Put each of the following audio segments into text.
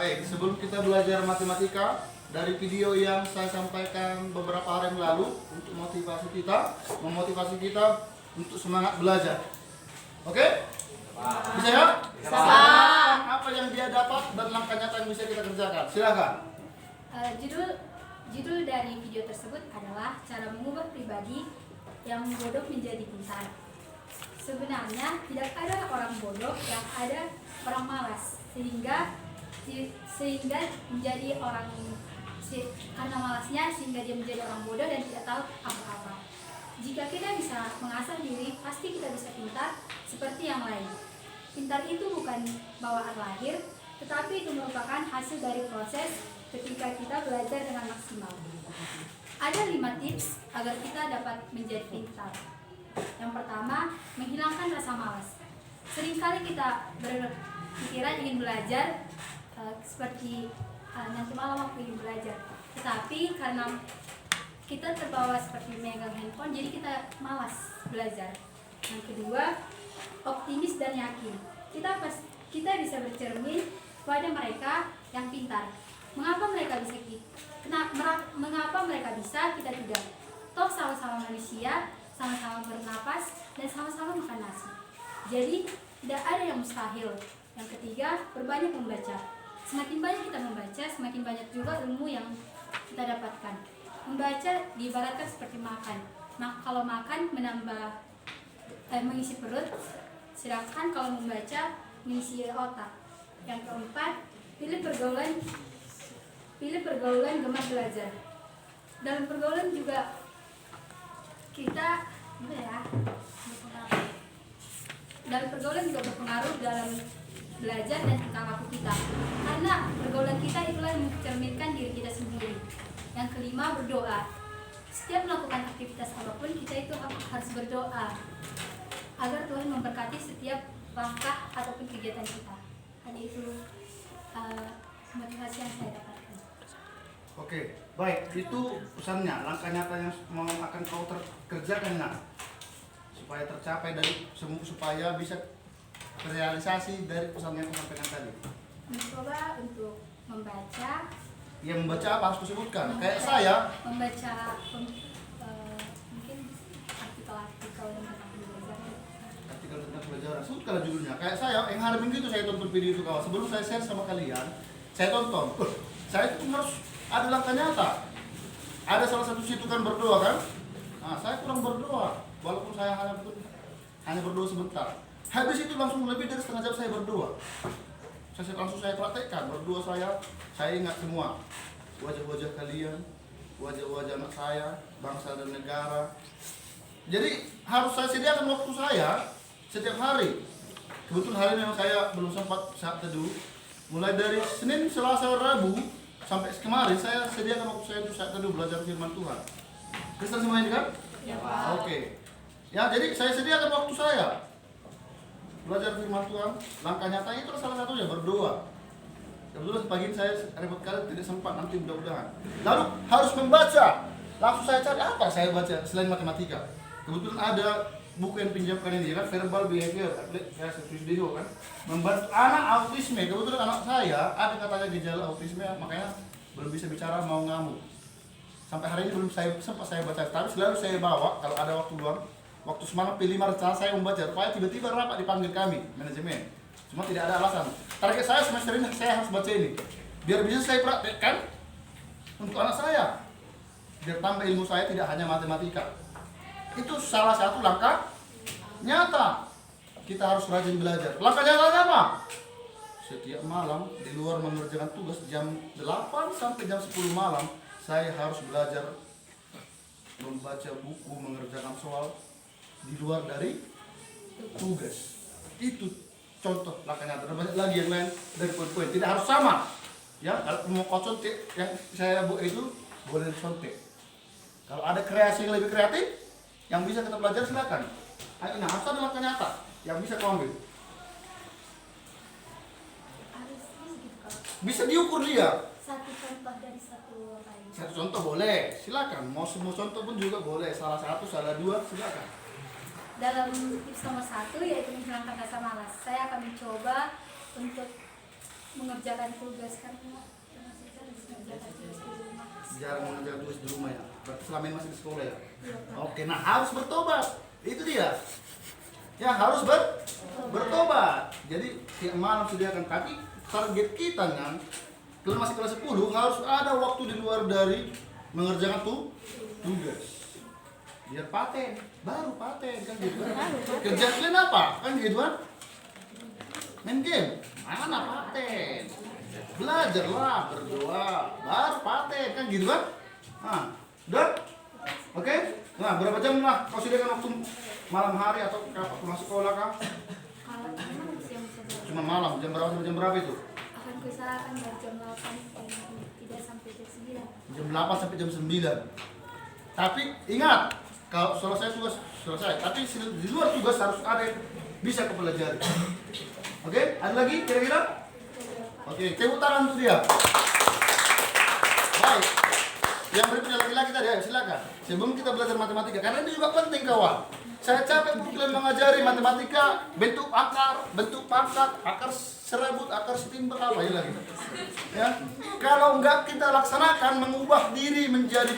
Baik, sebelum kita belajar matematika, dari video yang saya sampaikan beberapa hari yang lalu untuk memotivasi kita untuk semangat belajar. Oke? Bisa ya? Bisa. Apa yang dia dapat dan langkah nyata yang bisa kita kerjakan? Silakan. Judul dari video tersebut adalah cara mengubah pribadi yang bodoh menjadi pintar. Sebenarnya tidak ada orang bodoh, yang ada orang malas, sehingga menjadi orang karena malasnya sehingga dia menjadi orang bodoh dan tidak tahu apa-apa. Jika kita bisa mengasah diri, pasti kita bisa pintar seperti yang lain. Pintar itu bukan bawaan lahir, tetapi itu merupakan hasil dari proses ketika kita belajar dengan maksimal. Ada 5 tips agar kita dapat menjadi pintar. Yang pertama, menghilangkan rasa malas. Seringkali kita berpikiran ingin belajar seperti nanti malam aku ingin belajar, tetapi karena kita terbawa seperti megang handphone, jadi kita malas belajar. Yang kedua, optimis dan yakin. Kita bisa bercermin pada mereka yang pintar. Mengapa mereka bisa, kita tidak? Toh sama-sama manusia, sama-sama bernapas, dan sama-sama makan nasi. Jadi tidak ada yang mustahil. Yang ketiga, berbanyak membaca. Semakin banyak kita membaca, semakin banyak juga ilmu yang kita dapatkan. Membaca diibaratkan seperti makan. Kalau makan mengisi perut, sedangkan kalau membaca mengisi otak. Yang keempat, pilih pergaulan gemar belajar. Dalam pergaulan juga kita dalam pergaulan juga berpengaruh dalam belajar dan tingkah laku kita, karena pergaulan kita itulah yang mencerminkan diri kita sendiri. Yang kelima, berdoa. Setiap melakukan aktivitas apapun, kita itu harus berdoa agar Tuhan memberkati setiap langkah ataupun kegiatan kita. Hanya itu motivasi yang saya dapatkan. Oke, baik. Itu pesannya, langkah nyata yang akan kau kerjakan supaya tercapai supaya bisa terrealisasi dari pesan yang kau sampaikan tadi. Mencoba untuk membaca. Yang membaca apa harus disebutkan? Kayak saya Membaca mungkin artikel-artikel tentang belajar. artikel tentang pelajaran, sebutkanlah judulnya. Kayak saya, yang hari Minggu itu saya tonton video itu kawan. Sebelum saya share sama kalian, saya tonton. Saya itu harus ada langkah nyata. Ada salah satu situ kan berdoa kan? Nah, saya kurang berdoa, walaupun saya hanya berdoa sebentar. Habis itu langsung lebih dari setengah jam saya berdoa. Saya praktekkan berdoa saya ingat semua wajah-wajah kalian, wajah-wajah anak saya, bangsa dan negara. Jadi harus saya sediakan waktu saya setiap hari. Kebetulan hari ini saya belum sempat saat teduh. Mulai dari Senin, Selasa, Rabu sampai kemarin saya sediakan waktu saya untuk saat teduh belajar firman Tuhan. Kristen semua ini kan? Ya, Pak. Oke. Ya, jadi saya sediakan waktu saya belajar firman Tuhan. Langkah nyata itu salah satunya berdoa. Kebetulan pagi ini saya repot kali tidak sempat, nanti mudah-mudahan. Lalu harus membaca. Langsung saya cari apa saya baca selain matematika. Kebetulan ada buku yang pinjamkan ini kan, verbal behavior, saya tulis video kan, membantu anak autisme. Kebetulan anak saya ada katanya gejala autisme, makanya belum bisa bicara, mau ngamuk. Sampai hari ini belum sempat saya baca, tapi selalu saya bawa kalau ada waktu luang. Waktu semalam P5 rencana saya membaca, rupanya tiba-tiba rapat dipanggil kami, manajemen. Cuma tidak ada alasan. Target saya semester ini saya harus baca ini, biar bisa saya praktekkan untuk anak saya, biar tambah ilmu saya tidak hanya matematika. Itu salah satu langkah nyata. Kita harus rajin belajar. Langkah nyatanya apa? Setiap malam di luar mengerjakan tugas jam 8 sampai jam 10 malam, saya harus belajar membaca buku, mengerjakan soal di luar dari tugas. Itu contoh langkah nyata. Dan banyak lagi yang lain dari poin-poin. Tidak harus sama. Ya, kalau mau kau contek yang saya buat itu boleh dicontek. Kalau ada kreasi yang lebih kreatif yang bisa kita belajar silakan. Nah, harus ada langkah nyata yang bisa kau ambil. Bisa diukur dia. Satu contoh dari satu lain. Satu contoh boleh, silakan. Mau semua contoh pun juga boleh. Salah satu, salah dua, silakan. Dalam tips nomor 1 yaitu menghilangkan rasa malas. Saya akan mencoba untuk mengerjakan tugas kan masih jarang mengerjakan tugas di rumah. Jarang mengerjakan tugas di rumah ya. Berarti selama ini masih di sekolah ya. Iya, Pak. Oke, nah harus bertobat. Itu dia. Ya harus bertobat. Jadi tiap malam sediakan. Tapi target kita kan, kalau masih kelas 10 harus ada waktu di luar dari mengerjakan tugas. Biar paten, baru paten kan gitu kan. Kerja kalian apa? Kan gitu kan. Main game, mana paten? Belajarlah, berdoa, baru paten kan gitu kan. Nah, udah? Oke? Nah, berapa jam lah kau sediakan waktu malam hari atau kapan masuk sekolah kah? Kalau memang siang bisa Cuma malam, jam berapa sampai jam berapa itu? akan kesalahan dari jam 8 dan tidak sampai jam 9. Jam 8 sampai jam 9. Tapi ingat, kalau selesai tugas selesai. Tapi di luar tugas harus ada yang bisa kau pelajari. Oke? Ada lagi kira-kira? Oke, tepuk tangan untuk dia. Baik. Yang berikutnya laki-laki tadi, ayo silakan. Sebelum kita belajar matematika, karena ini juga penting kawan. Saya capek kalian mengajari matematika, bentuk akar, bentuk pangkat, akar serabut, akar setimber apa ya lagi. Ya, kalau enggak kita laksanakan mengubah diri menjadi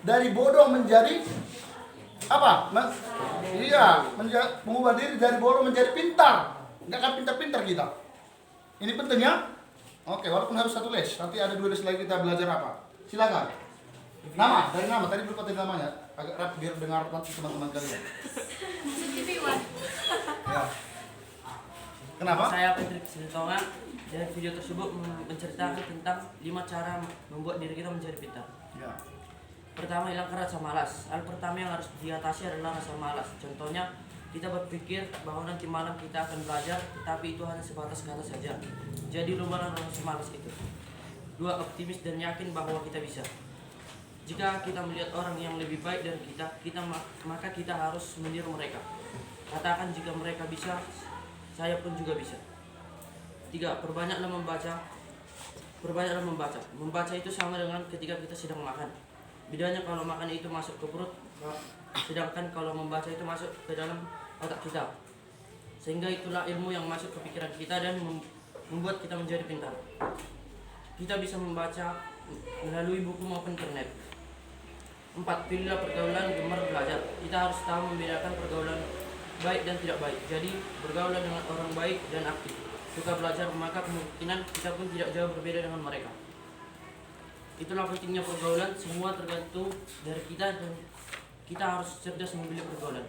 dari bodoh menjadi apa? Iya, mengubah diri dari bodoh menjadi pintar. Enggak akan pintar-pintar kita. Ini penting ya. Oke, walaupun harus satu les, nanti ada 2 les lagi kita belajar apa? Silakan. Nama, dari nama tadi belum tadi namanya. Agak rap biar dengar nanti teman-teman kalian. Ya. Kenapa? Saya Patrick Sintongan dan video tersebut menceritakan tentang 5 cara membuat diri kita menjadi pintar. Ya. Pertama, hilangkan rasa malas. Hal pertama yang harus diatasi adalah rasa malas. Contohnya, kita berpikir bahwa nanti malam kita akan belajar, tetapi itu hanya sebatas kata saja. Jadi lupakan rasa malas itu. 2, optimis dan yakin bahwa kita bisa. Jika kita melihat orang yang lebih baik dari maka kita harus meniru mereka. Katakan jika mereka bisa, saya pun juga bisa. 3, perbanyaklah membaca. Perbanyaklah membaca. Membaca itu sama dengan ketika kita sedang makan. Bedanya kalau makan itu masuk ke perut, sedangkan kalau membaca itu masuk ke dalam otak kita. Sehingga itulah ilmu yang masuk ke pikiran kita dan membuat kita menjadi pintar. Kita bisa membaca melalui buku maupun internet. 4, pilihlah pergaulan gemar belajar. Kita harus tahu membedakan pergaulan baik dan tidak baik. Jadi bergaul dengan orang baik dan aktif, suka belajar, maka kemungkinan kita pun tidak jauh berbeda dengan mereka. Itulah pentingnya pergaulan. Semua tergantung dari kita dan kita harus cerdas memilih pergaulan.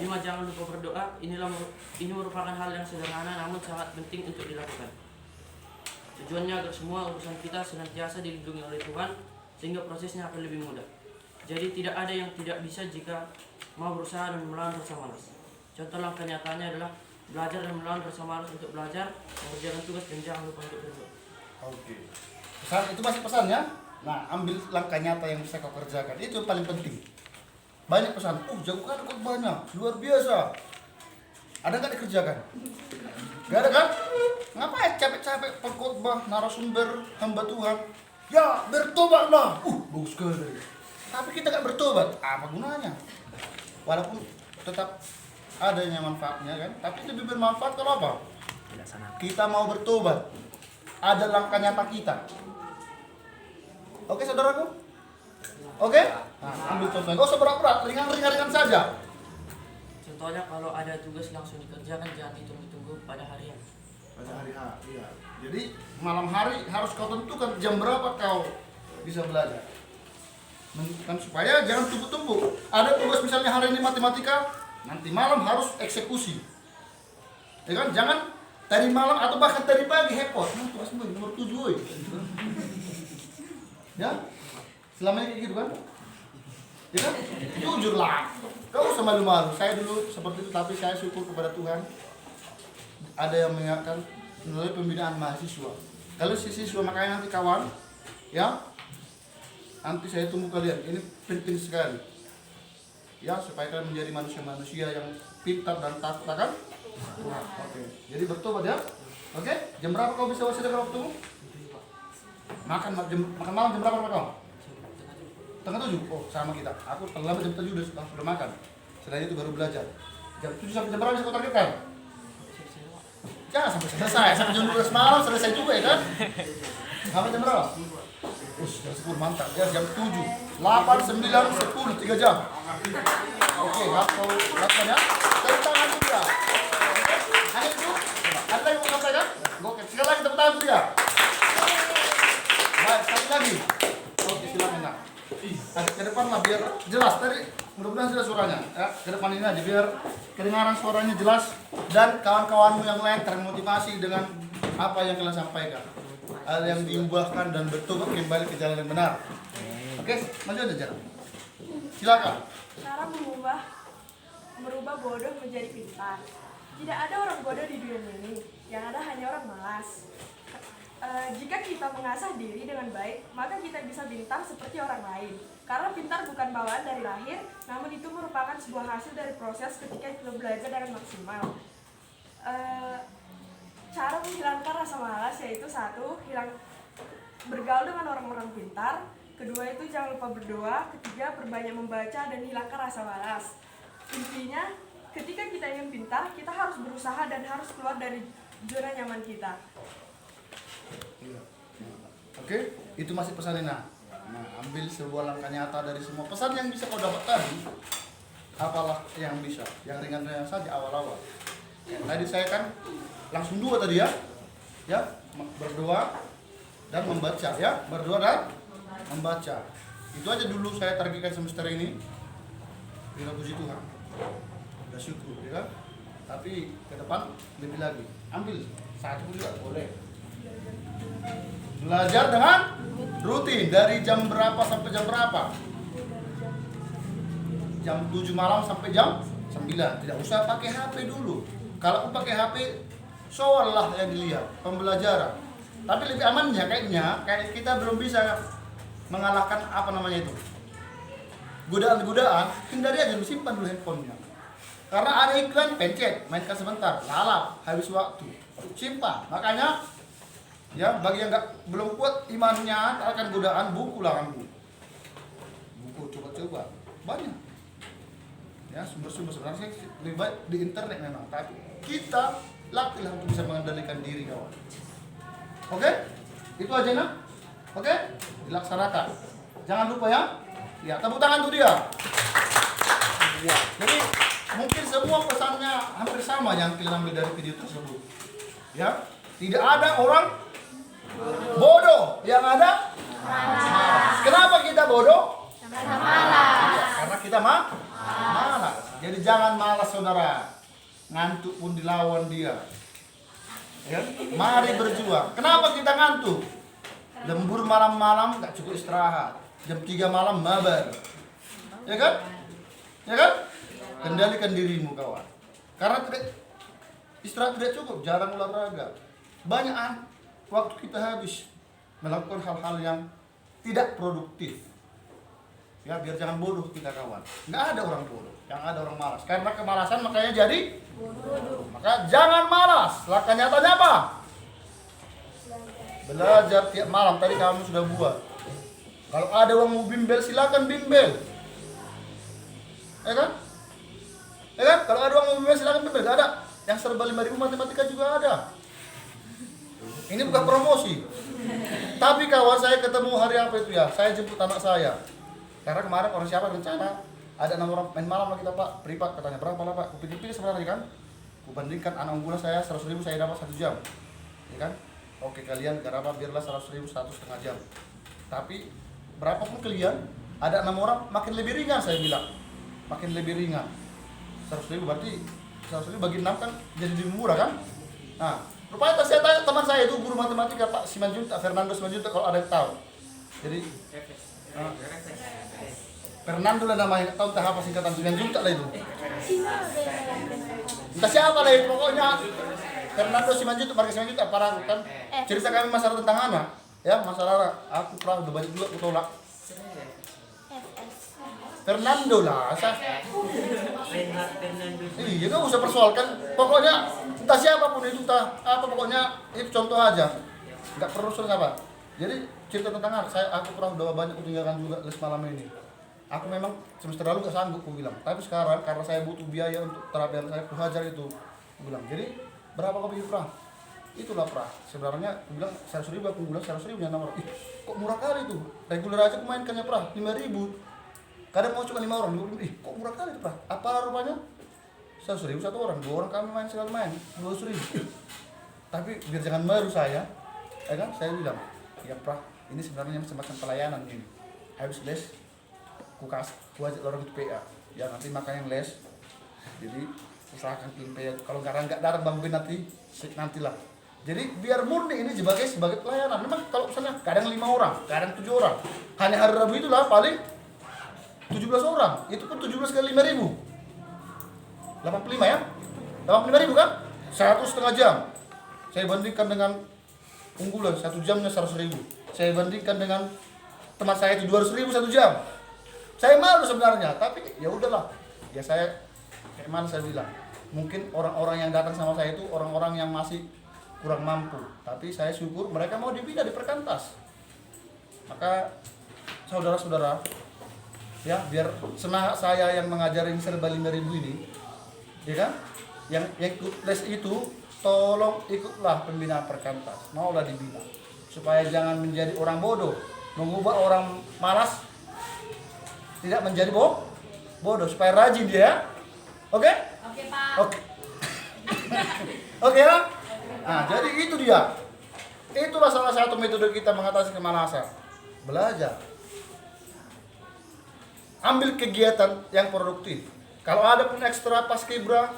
5, jangan lupa berdoa. Ini merupakan hal yang sederhana namun sangat penting untuk dilakukan. Tujuannya agar semua urusan kita senantiasa dilindungi oleh Tuhan sehingga prosesnya akan lebih mudah. Jadi tidak ada yang tidak bisa jika mau berusaha dan melawan rasa malas. Contoh langkah nyatanya adalah belajar dan melawan rasa malas untuk belajar, mengerjakan tugas dan jangan lupa untuk berdoa. Oke. Pesan itu masih pesannya. Nah, ambil langkah nyata yang bisa kau kerjakan. Itu yang paling penting. Banyak pesan. Jago kan banyak, luar biasa. Ada nggak dikerjakan? Gak ada kan? Ngapain capek-capek pengkhotbah, narasumber, hamba Tuhan? Ya, bertobatlah. Bagus sekali. Tapi kita nggak bertobat, apa gunanya? Walaupun tetap adanya manfaatnya kan, tapi lebih bermanfaat kalau apa? Kita mau bertobat, ada langkah nyata kita. Oke saudaraku? Oke? Nah, ambil contohnya, gak usah berat-berat, ringan-ringan saja. Contohnya kalau ada tugas langsung dikerjakan, jangan ditunggu-tunggu pada harian. Pada hari H, iya. Jadi malam hari harus kau tentukan jam berapa kau bisa belajar. Menentukan supaya jangan tumpuk-tumpuk. Ada tugas misalnya hari ini matematika, nanti malam harus eksekusi. Ya kan? Jangan tadi malam atau bahkan tadi pagi hepot. Nah, tugas nomor 7 woy. Ya? Selama ini kayak gitu kan? Ya kan? Jujur lah. Gak usah malu-malu. Saya dulu seperti itu, tapi saya syukur kepada Tuhan. Ada yang mengingatkan melalui pembinaan mahasiswa. Kalau si siswa makanya nanti kawan, ya, nanti saya tunggu kalian. Ini penting sekali. Ya, supaya kalian menjadi manusia-manusia yang pintar dan takut akan Tuhan. Oke. Jadi bertobat ya. Oke? Jam berapa kau bisa wasitkan waktumu? Makan malam jam berapa kau? Tengah 7. Oh, sama kita. Aku terlambat jam 7 sudah makan. Setelah itu baru belajar. Jam 7 sampai jam berapa bisa kau targetkan? Jangan sampai selesai, sampai jam 12 malam selesai juga ya kan? Sampai jam berapa? Jam 10 mantap ya, jam 7, 8, 9, 10, 3 jam. Oke, lakukan ya. Tepuk tangan dulu ya. Hanya itu. Ada yang mau sampaikan? Oke, sekali lagi tepuk tangan dulu ya. Baik, sekali lagi. Oke, silakan nak. Ke depan lah biar jelas tadi. Mudah-mudahan sudah suaranya. Ya, ke depan ini aja biar kedengaran suaranya jelas dan kawan-kawanmu yang lain termotivasi dengan apa yang kalian sampaikan. Hal yang diubahkan dan betul kembali ke jalan yang benar. Oke, maju aja. Silakan. Cara merubah bodoh menjadi pintar. Tidak ada orang bodoh di dunia ini, yang ada hanya orang malas. Jika kita mengasah diri dengan baik, maka kita bisa pintar seperti orang lain. Karena pintar bukan bawaan dari lahir, namun itu merupakan sebuah hasil dari proses ketika kita belajar dengan maksimal. Cara menghilangkan rasa malas yaitu 1. Bergaul dengan orang-orang pintar. 2. Itu jangan lupa berdoa. 3. Perbanyak membaca dan hilangkan rasa malas. Intinya, ketika kita ingin pintar, kita harus berusaha dan harus keluar dari zona nyaman kita. Oke, itu masih pesan Nina. Nah, ambil sebuah langkah nyata dari semua pesan yang bisa kau dapat tadi. Apalah yang bisa, yang ringan-ringan saja awal-awal. Tadi saya kan langsung 2 tadi ya. Ya, berdoa dan membaca ya, berdoa dan membaca. Itu aja dulu saya targetkan semester ini. Bila puji Tuhan. Udah syukur ya kan? Tapi ke depan lebih lagi. Ambil 1 juga boleh. Belajar dengan rutin dari jam berapa sampai jam berapa? Jam 7 malam sampai jam 9. Tidak usah pakai HP dulu. Kalau aku pakai HP, soal lah yang dilihat, pembelajaran. Tapi lebih amannya kayaknya, kayak kita belum bisa mengalahkan apa namanya itu. Godaan-godaan, hindari aja, simpan dulu handphonenya. Karena ada iklan, pencet, mainkan sebentar, lalap, habis waktu, simpan. Makanya, ya bagi yang belum kuat imannya akan godaan, buku lah kamu. Buku coba-coba, banyak. Ya sumber-sumber sebenarnya lebih baik di internet memang, tapi kita latihlah untuk bisa mengendalikan diri kawan. Oke? Itu aja nak. Oke? Dilaksanakan. Jangan lupa ya. Ya, tepuk tangan tuh dia. Ya. Jadi mungkin semua pesannya hampir sama yang kalian ambil dari video tersebut. Ya, tidak ada orang bodoh, yang ada malas. Kenapa kita bodoh? Karena malas. Karena kita malas. Jadi jangan malas saudara. Ngantuk pun dilawan dia. Ya, mari berjuang. Kenapa kita ngantuk? Lembur malam-malam nggak cukup istirahat. Jam 3 malam mabar. Ya kan? Ya kan? Kendalikan dirimu kawan. Karena istirahat tidak cukup, jarang olahraga. Banyak waktu kita habis melakukan hal-hal yang tidak produktif. Ya biar jangan bodoh kita kawan. Nggak ada orang bodoh, yang ada orang malas. Karena kemalasan makanya jadi bodoh. Maka jangan malas. Langkah nyatanya apa? Belajar tiap malam. Tadi kamu sudah buat. Kalau ada orang mau bimbel silakan bimbel. Ya kan? Ya kan? Kalau ada orang mau bimbel silakan bimbel. Gak ada. Yang serba 5.000 matematika juga ada. Ini bukan promosi. Tapi kawan saya ketemu hari apa itu ya? Saya jemput anak saya. Karena kemarin orang siapa rencana ada 6 orang main malam lah kita pak, privat katanya berapa lah pak? Kupilih sebenarnya kan? Kubandingkan anak unggulan saya 100.000 saya dapat 1 jam, ya kan? Oke kalian gak apa biarlah 100.000 1,5 jam. Tapi berapapun kalian ada 6 orang makin lebih ringan saya bilang, makin lebih ringan. 100.000 berarti 100.000 bagi 6 kan jadi lebih murah kan? Nah, rupanya saya tanya teman saya itu guru matematika Pak Simanjuntak, Fernando Simanjuntak kalau ada yang tahu. Jadi Fernando lah namanya, tahu entah apa singkatan Simanjuntak lah itu. Entah siapa lah itu, pokoknya Fernando Simanjuntak, Marga Simanjuntak, para kan cerita kami masalah tentang anak, ya masalah aku pernah udah banyak juga aku tolak. Fernando lah, iya gak usah persoalkan, pokoknya entah siapapun itu, entah apa pokoknya itu contoh aja, nggak perlu soal apa. Jadi cerita tentang aku pernah udah banyak tinggalkan juga les malam ini. Aku memang semester lalu gak sanggup aku bilang, tapi sekarang karena saya butuh biaya untuk terapi yang saya hajar itu, aku bilang. Jadi berapa kau pikir Prah? Itulah pra. Sebenarnya aku bilang 100.000, aku bilang 100.000 yang nomor. Ih, kok murah kali tuh. Reguler aja aku mainkannya pra 5.000. Kadang mau cuma 5 orang. Gue bilang, ih kok murah kali tuh pra. Apa rupanya? 100.000 satu orang, 2 orang kami main sekali main 200.000. Tapi biar jangan malu saya, ya kan? Saya bilang, ya pra, ini sebenarnya semacam pelayanan ini. Habis les, ku ajak orang itu PA. Ya nanti makan yang les. Jadi usahakan tim PA. Kalau nggak datang Bang Ben nantilah. Jadi biar murni ini sebagai pelayanan. Memang kalau misalnya kadang 5 orang, kadang 7 orang. Hanya hari Rabu itulah paling 17 orang. Itu pun 17 kali 5.000. 85 ya? 85.000 kan? 1,5 jam. Saya bandingkan dengan unggulan 1 jamnya 100.000. Saya bandingkan dengan teman saya itu 200.000 1 jam. Saya malu sebenarnya, tapi ya udahlah. Ya saya kayak mana saya bilang. Mungkin orang-orang yang datang sama saya itu orang-orang yang masih kurang mampu, tapi saya syukur mereka mau dibina di Perkantas. Maka saudara-saudara, ya biar semangat saya yang mengajarin serba 5.000 ini, ya kan, yang ikut les itu tolong ikutlah pembinaan Perkantas, maulah dibina, supaya jangan menjadi orang bodoh, mengubah orang malas tidak menjadi bodoh, supaya rajin dia, oke? Oke, Pak. Oke. Oke ya? Nah, jadi itu dia. Itulah salah satu metode kita mengatasi kemalasan. Belajar. Ambil kegiatan yang produktif. Kalau ada pun ekstra paskibra,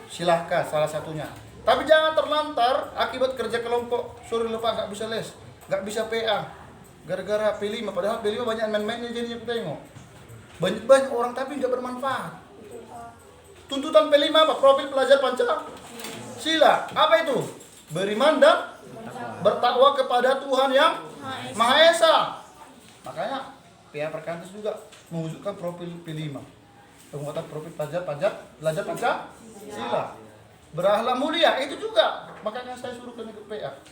silahkan salah satunya. Tapi jangan terlantar akibat kerja kelompok. Sorry lupa nggak bisa les, nggak bisa PA. Gara-gara P5, padahal P5 banyak main-mainnya jadinya kita tengok. Banyak orang tapi nggak bermanfaat. Tuntutan P5 apa? Profil pelajar Pancasila. Apa itu? Beriman dan bertakwa kepada Tuhan yang Maha Esa. Makanya PA Perkantas juga mewujudkan profil P5. Penguatan profil pelajar Pancasila. Berakhlak mulia itu juga. Makanya saya suruh ke PA.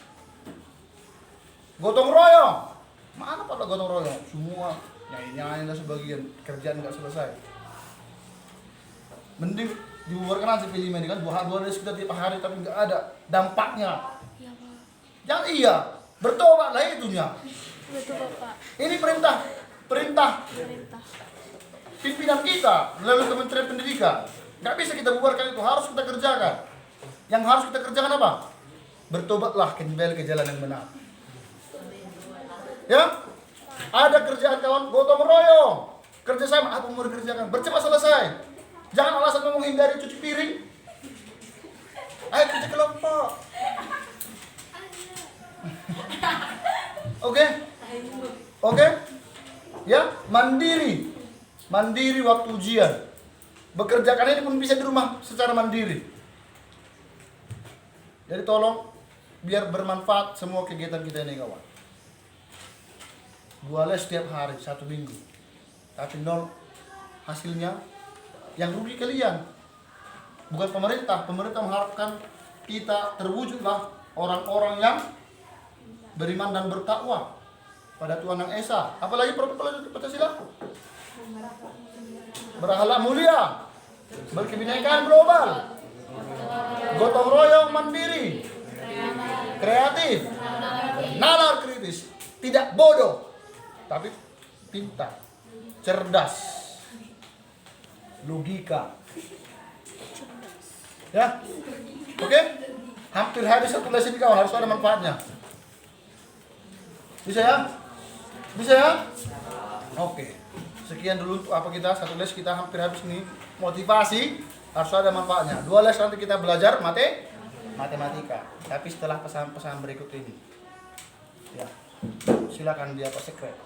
Gotong royong. Mana pada gotong royong? Semua nyanyi-nyanyi dan sebagian kerjaan nggak selesai. Mending dibubarkan aja P5 ini kan, 2 hari kita tiap hari tapi nggak ada dampaknya. Iya, Pak. Yang iya, bertobatlah itunya. Betul Bapak. Ini perintah pimpinan kita melalui Kementerian Pendidikan. Nggak bisa kita bubarkan itu, harus kita kerjakan. Yang harus kita kerjakan apa? Bertobatlah kembali ke jalan yang benar. Ya, ada kerjaan kawan, gotong royong, kerjasama, apa mau dikerjakan, bercepat selesai. Jangan alasan mau menghindari cuci piring. Ayo kerja kelompok. Oke? Ya, mandiri waktu ujian. Bekerjakan ini pun bisa di rumah secara mandiri. Jadi tolong biar bermanfaat semua kegiatan kita ini kawan. 2 les setiap hari, 1 minggu. Tapi 0 hasilnya, yang rugi kalian. Bukan pemerintah. Pemerintah mengharapkan kita terwujudlah orang-orang yang beriman dan bertakwa pada Tuhan Yang Esa. Apalagi profil Pancasila. Berakhlak mulia, berkebinekaan global, gotong royong mandiri, kreatif, nalar kritis, tidak bodoh, tapi pintar, cerdas, logika. Ya, oke? Hampir habis satu les ini kawan, harus ada manfaatnya. Bisa ya? Bisa ya? Oke. Sekian dulu untuk apa kita, satu les kita hampir habis nih. Motivasi harus ada manfaatnya. 2 les nanti kita belajar matematika. Tapi setelah pesan-pesan berikut ini. Ya. Silakan dia Pak Sekret.